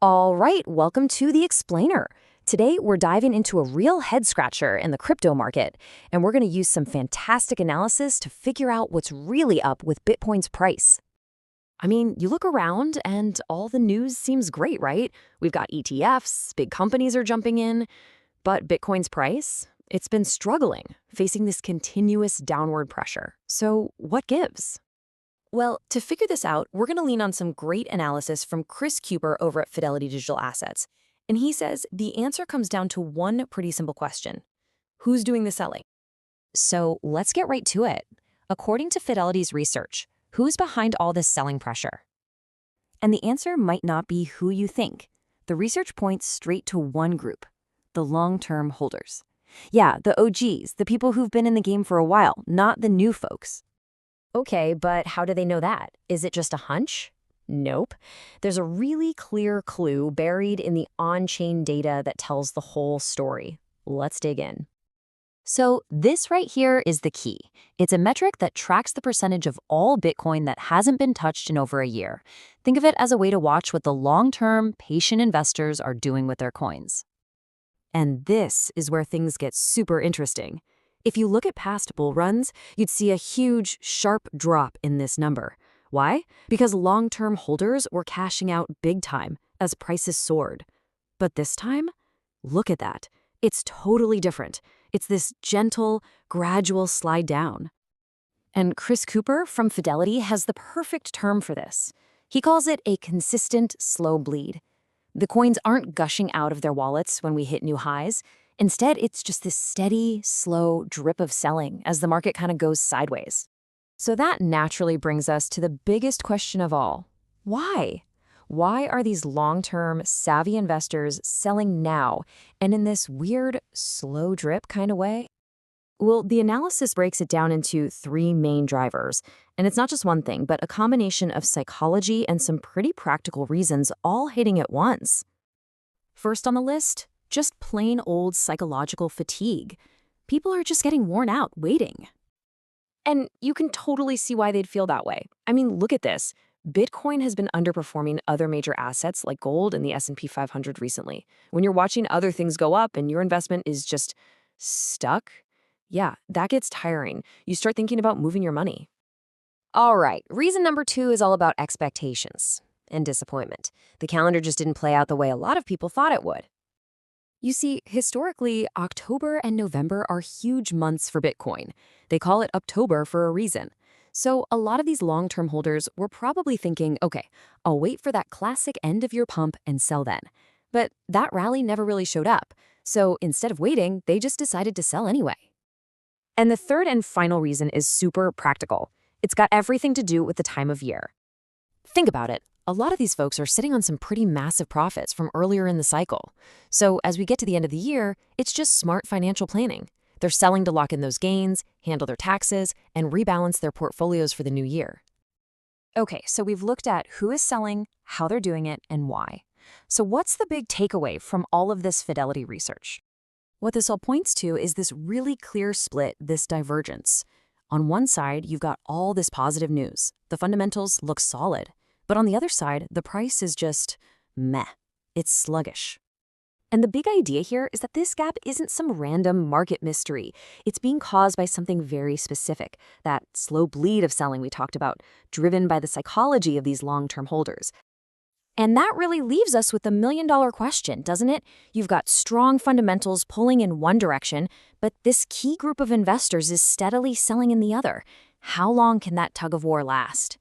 All right, welcome to The Explainer. Today, we're diving into a real head-scratcher in the crypto market, and we're going to use some fantastic analysis to figure out what's really up with Bitcoin's price. I mean, you look around and all the news seems great, right? We've got ETFs, big companies are jumping in, but Bitcoin's price? It's been struggling, facing this continuous downward pressure. So what gives? Well, to figure this out, we're going to lean on some great analysis from Chris Kuiper over at Fidelity Digital Assets. And he says the answer comes down to one pretty simple question. Who's doing the selling? So let's get right to it. According to Fidelity's research, who's behind all this selling pressure? And the answer might not be who you think. The research points straight to one group, the long-term holders. Yeah, the OGs, the people who've been in the game for a while, not the new folks. Okay, but how do they know that? Is it just a hunch? Nope. There's a really clear clue buried in the on-chain data that tells the whole story. Let's dig in. So this right here is the key. It's a metric that tracks the percentage of all Bitcoin that hasn't been touched in over a year. Think of it as a way to watch what the long-term, patient investors are doing with their coins. And this is where things get super interesting. If you look at past bull runs, you'd see a huge, sharp drop in this number. Why? Because long-term holders were cashing out big time as prices soared. But this time, look at that. It's totally different. It's this gentle, gradual slide down. And Chris Kuiper from Fidelity has the perfect term for this. He calls it a consistent slow bleed. The coins aren't gushing out of their wallets when we hit new highs. Instead, it's just this steady, slow drip of selling as the market kind of goes sideways. So that naturally brings us to the biggest question of all. Why? Why are these long-term, savvy investors selling now and in this weird, slow drip kind of way? Well, the analysis breaks it down into three main drivers. And it's not just one thing, but a combination of psychology and some pretty practical reasons all hitting at once. First on the list, just plain old psychological fatigue. People are just getting worn out waiting. And you can totally see why they'd feel that way. I mean, look at this. Bitcoin has been underperforming other major assets like gold and the S&P 500 recently. When you're watching other things go up and your investment is just stuck, yeah, that gets tiring. You start thinking about moving your money. All right, reason number two is all about expectations and disappointment. The calendar just didn't play out the way a lot of people thought it would. You see, historically, October and November are huge months for Bitcoin. They call it Uptober for a reason. So a lot of these long-term holders were probably thinking, okay, I'll wait for that classic end-of-year pump and sell then. But that rally never really showed up. So instead of waiting, they just decided to sell anyway. And the third and final reason is super practical. It's got everything to do with the time of year. Think about it. A lot of these folks are sitting on some pretty massive profits from earlier in the cycle. So as we get to the end of the year, it's just smart financial planning. They're selling to lock in those gains, handle their taxes, and rebalance their portfolios for the new year. Okay, so we've looked at who is selling, how they're doing it, and why. So what's the big takeaway from all of this Fidelity research? What this all points to is this really clear split, this divergence. On one side, you've got all this positive news. The fundamentals look solid. But on the other side, the price is just meh. It's sluggish. And the big idea here is that this gap isn't some random market mystery. It's being caused by something very specific, that slow bleed of selling we talked about, driven by the psychology of these long-term holders. And that really leaves us with the million-dollar question, doesn't it? You've got strong fundamentals pulling in one direction, but this key group of investors is steadily selling in the other. How long can that tug of war last?